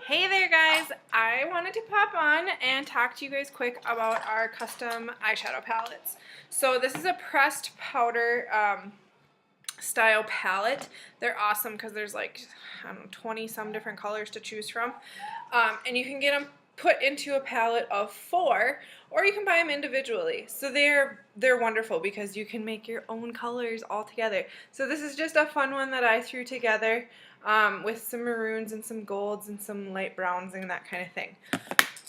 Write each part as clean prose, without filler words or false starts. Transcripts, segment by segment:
Hey there guys, I wanted to pop on and talk to you guys quick about our custom eyeshadow palettes. So this is a pressed powder style palette. They're awesome because there's like, I don't know, 20 some different colors to choose from. And you can get them put into a palette of 4, or you can buy them individually. So they're wonderful because you can make your own colors all together. So this is just a fun one that I threw together with some maroons and some golds and some light browns and that kind of thing.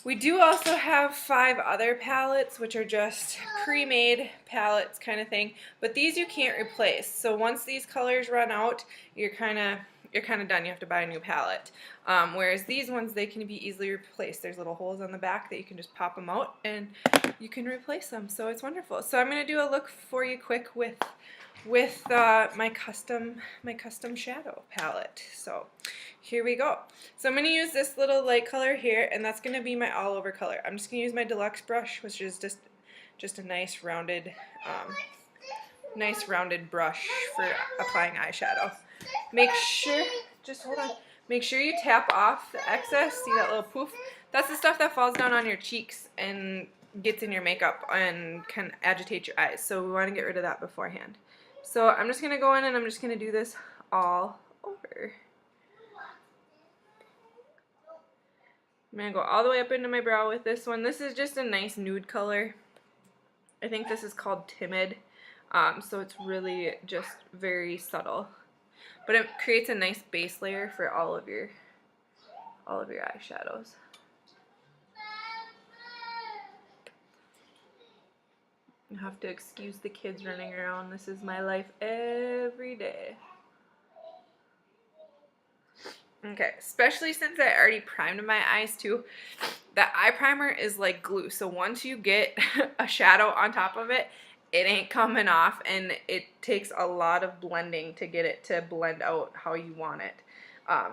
We do also have 5 other palettes, which are just pre-made palettes kind of thing, but these you can't replace. So once these colors run out, you're kind of done. You have to buy a new palette. Whereas these ones, they can be easily replaced. There's little holes on the back that you can just pop them out and you can replace them. So it's wonderful. So I'm going to do a look for you quick with my custom shadow palette. So here we go. So I'm going to use this little light color here, and that's going to be my all over color. I'm just going to use my deluxe brush, which is just a nice rounded brush for applying eyeshadow. Make sure, just hold on, make sure you tap off the excess. See that little poof? That's the stuff that falls down on your cheeks and gets in your makeup and can agitate your eyes. So we want to get rid of that beforehand. So I'm just going to go in and I'm just going to do this all over. I'm going to go all the way up into my brow with this one. This is just a nice nude color. I think this is called Timid. So it's really just very subtle. But it creates a nice base layer for all of your eyeshadows. You have to excuse the kids running around. This is my life every day. Okay, especially since I already primed my eyes too. That eye primer is like glue. So once you get a shadow on top of it, it ain't coming off, and it takes a lot of blending to get it to blend out how you want it.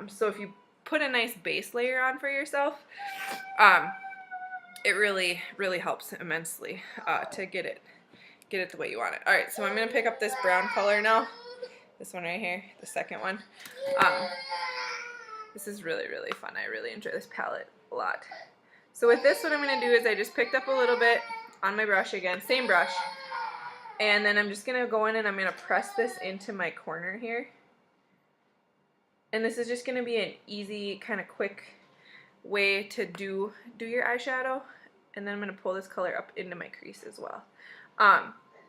So if you put a nice base layer on for yourself, it really helps immensely to get it the way you want it. Alright, so I'm going to pick up this brown color now. This one right here, the second one. This is really fun. I really enjoy this palette a lot. So with this, what I'm going to do is I just picked up a little bit on my brush again, same brush. And then I'm just going to go in and I'm going to press this into my corner here. And this is just going to be an easy, kind of quick way to do your eyeshadow. And then I'm going to pull this color up into my crease as well.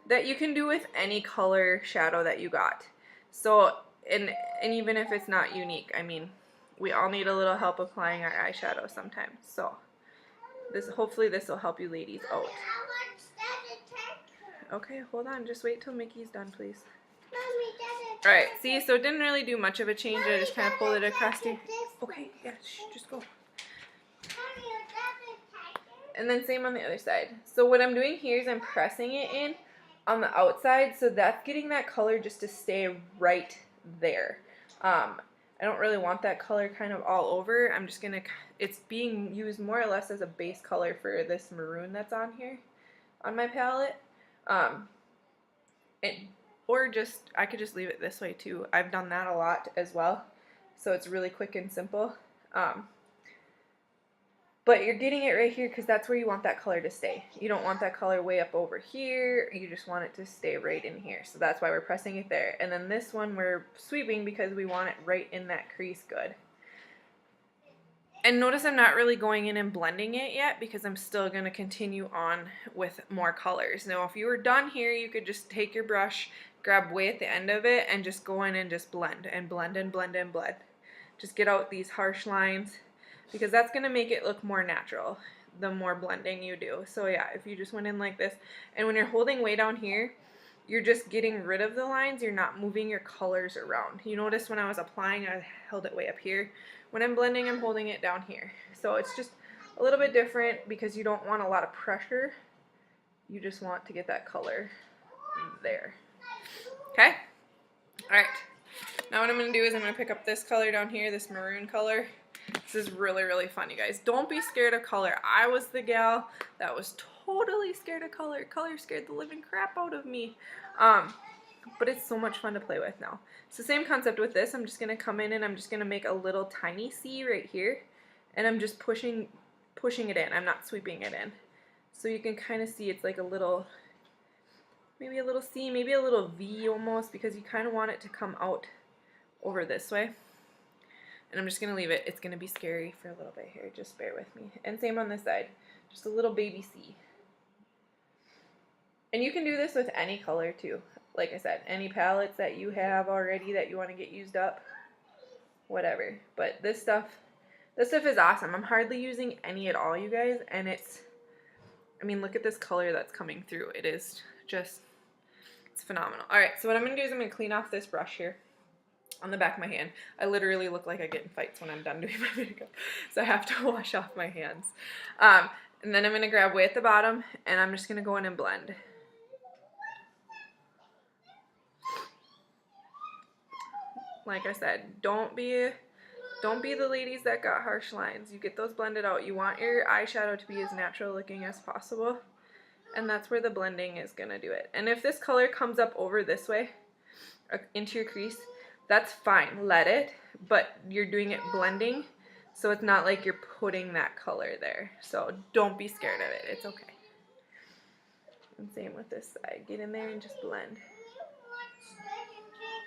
That you can do with any color shadow that you got. So, and even if it's not unique, I mean, we all need a little help applying our eyeshadow sometimes. So, hopefully this will help you ladies out. Okay, hold on. Just wait till Mickey's done, please. Alright, see, so it didn't really do much of a change. I just kind of pulled it across here. Okay, yeah, just go. And then same on the other side. So what I'm doing here is I'm pressing it in on the outside, so that's getting that color just to stay right there. I don't really want that color kind of all over. I'm just gonna, it's being used more or less as a base color for this maroon that's on here on my palette. Or just, I could just leave it this way too. I've done that a lot as well. So it's really quick and simple. But you're getting it right here because that's where you want that color to stay. You don't want that color way up over here. You just want it to stay right in here. So that's why we're pressing it there. And then this one we're sweeping because we want it right in that crease good. And notice I'm not really going in and blending it yet because I'm still going to continue on with more colors. Now if you were done here, you could just take your brush, grab way at the end of it, and just go in and just blend and blend and blend and blend. Just get out these harsh lines because that's going to make it look more natural the more blending you do. So yeah, if you just went in like this, and when you're holding way down here, you're just getting rid of the lines, you're not moving your colors around. You notice when I was applying, I held it way up here. When I'm blending, I'm holding it down here. So it's just a little bit different because you don't want a lot of pressure. You just want to get that color there. Okay? Alright. Now what I'm going to do is I'm going to pick up this color down here, this maroon color. This is really fun, you guys. Don't be scared of color. I was the gal that was totally scared of color. Color scared the living crap out of me. But it's so much fun to play with now. So same concept with this. I'm just going to come in and I'm just going to make a little tiny C right here. and I'm just pushing it in. I'm not sweeping it in. So you can kind of see it's like a little, maybe a little C, maybe a little V almost, because you kind of want it to come out over this way. And I'm just going to leave it. It's going to be scary for a little bit here. Just bear with me. And same on this side. Just a little baby C. And you can do this with any color too. Like I said, any palettes that you have already that you want to get used up, whatever. But this stuff is awesome. I'm hardly using any at all, you guys, and it's, I mean, look at this color that's coming through. It is just, it's phenomenal. All right, so what I'm going to do is I'm going to clean off this brush here on the back of my hand. I literally look like I get in fights when I'm done doing my makeup, so I have to wash off my hands. And then I'm going to grab way at the bottom, and I'm just going to go in and blend. Like I said, don't be the ladies that got harsh lines. You get those blended out. You want your eyeshadow to be as natural looking as possible, and that's where the blending is going to do it. And if this color comes up over this way into your crease, that's fine. Let it, but you're doing it blending, so it's not like you're putting that color there. So don't be scared of it. It's okay. And same with this side. Get in there and just blend.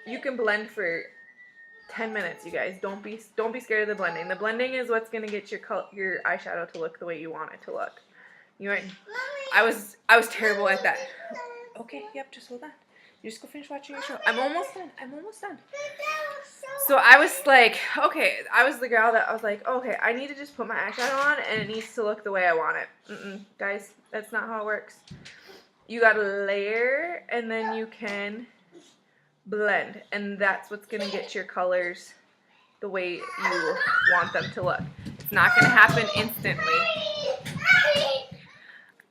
You can blend for 10 minutes, you guys. Don't be scared of the blending. The blending is what's gonna get your eyeshadow to look the way you want it to look. You right? I was terrible at that. Okay, yep, just hold on. You just go finish watching your show. I'm almost done. I'm almost done. So I was like, okay, I was the girl that I was like, okay, I need to just put my eyeshadow on and it needs to look the way I want it. Guys, that's not how it works. You gotta layer and then you can blend, and that's what's going to get your colors the way you want them to look. It's not going to happen instantly.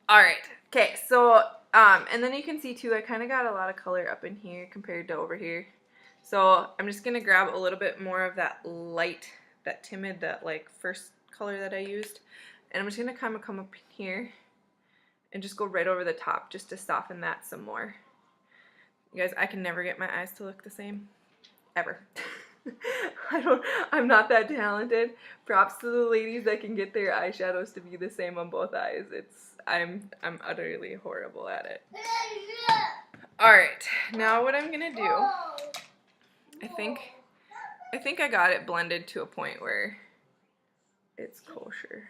Alright, okay, so, and then you can see too, I kind of got a lot of color up in here compared to over here. So I'm just going to grab a little bit more of that light, that timid, that like first color that I used, and I'm just going to kind of come up here and just go right over the top just to soften that some more. You guys, I can never get my eyes to look the same, ever. I'm not that talented. Props to the ladies that can get their eyeshadows to be the same on both eyes. I'm utterly horrible at it. Alright, now what I'm gonna do, I think I got it blended to a point where it's kosher.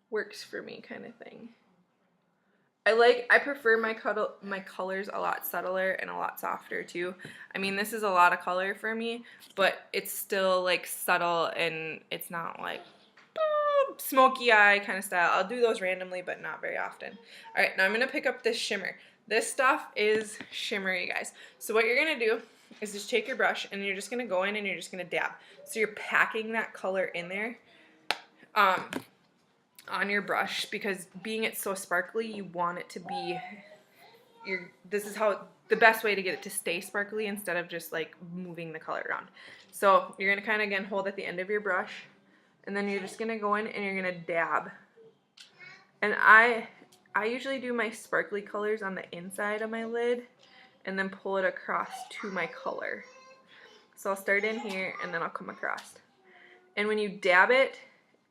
Works for me kind of thing. I prefer my colors a lot subtler and a lot softer too. I mean, this is a lot of color for me, but it's still like subtle and it's not like smoky eye kind of style. I'll do those randomly, but not very often. All right, now I'm gonna pick up this shimmer. This stuff is shimmery, guys. So what you're gonna do is just take your brush and you're just gonna go in and you're just gonna dab. So you're packing that color in there. On your brush, because being it's so sparkly, you want it to be this is how the best way to get it to stay sparkly instead of just like moving the color around. So you're gonna kind of again hold at the end of your brush, and then you're just gonna go in and you're gonna dab. And I usually do my sparkly colors on the inside of my lid and then pull it across to my color. So I'll start in here and then I'll come across. And when you dab it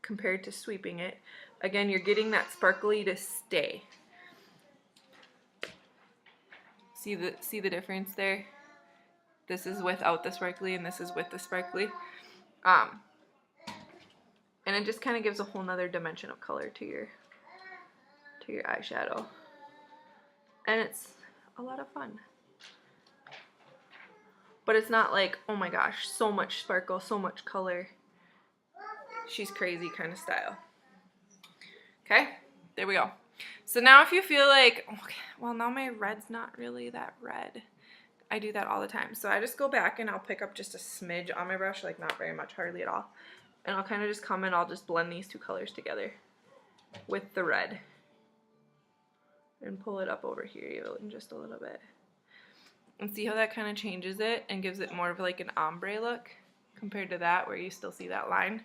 compared to sweeping it, again, you're getting that sparkly to stay. See the difference there? This is without the sparkly and this is with the sparkly. And it just kind of gives a whole nother dimension of color to your eyeshadow. And it's a lot of fun. But it's not like, oh my gosh, so much sparkle, so much color. She's crazy kind of style. Okay, there we go. So now if you feel like, okay, well now my red's not really that red. I do that all the time. So I just go back and I'll pick up just a smidge on my brush, like not very much, hardly at all. And I'll kind of just come and I'll just blend these two colors together with the red. And pull it up over here even just a little bit. And see how that kind of changes it and gives it more of like an ombre look compared to that where you still see that line.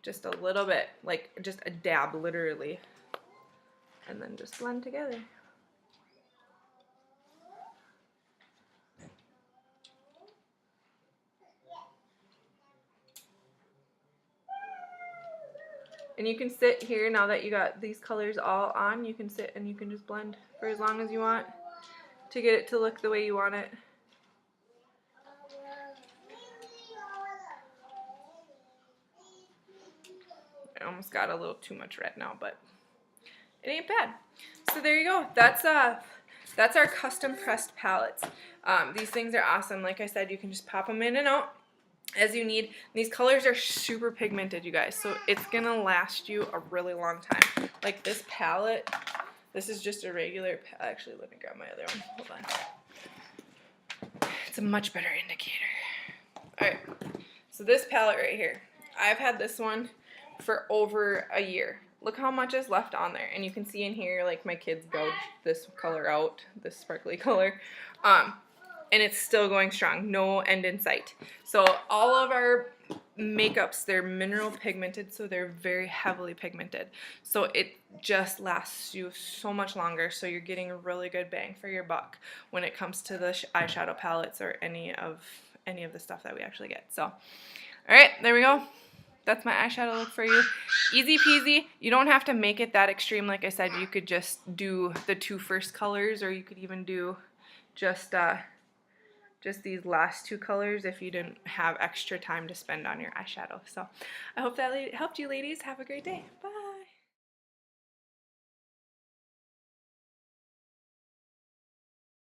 Just a little bit, like just a dab literally. And then just blend together. And you can sit here now that you got these colors all on. You can sit and you can just blend for as long as you want to get it to look the way you want it. I almost got a little too much red now, but it ain't bad. So there you go. That's our custom pressed palettes. These things are awesome. Like I said, you can just pop them in and out as you need. These colors are super pigmented, you guys, so it's gonna last you a really long time. Like this palette, this is just a regular, actually let me grab my other one, hold on. It's a much better indicator. Alright, so this palette right here, I've had this one for over a year. Look how much is left on there, and you can see in here like my kids gouged this color out, this sparkly color, and it's still going strong, no end in sight. So all of our makeups, they're mineral pigmented, so they're very heavily pigmented, so it just lasts you so much longer, so you're getting a really good bang for your buck when it comes to the eyeshadow palettes or any of the stuff that we actually get. So alright, there we go. That's my eyeshadow look for you. Easy peasy. You don't have to make it that extreme. Like I said, you could just do the 2 first colors, or you could even do just these last 2 colors if you didn't have extra time to spend on your eyeshadow. So I hope that helped you, ladies. Have a great day. Bye.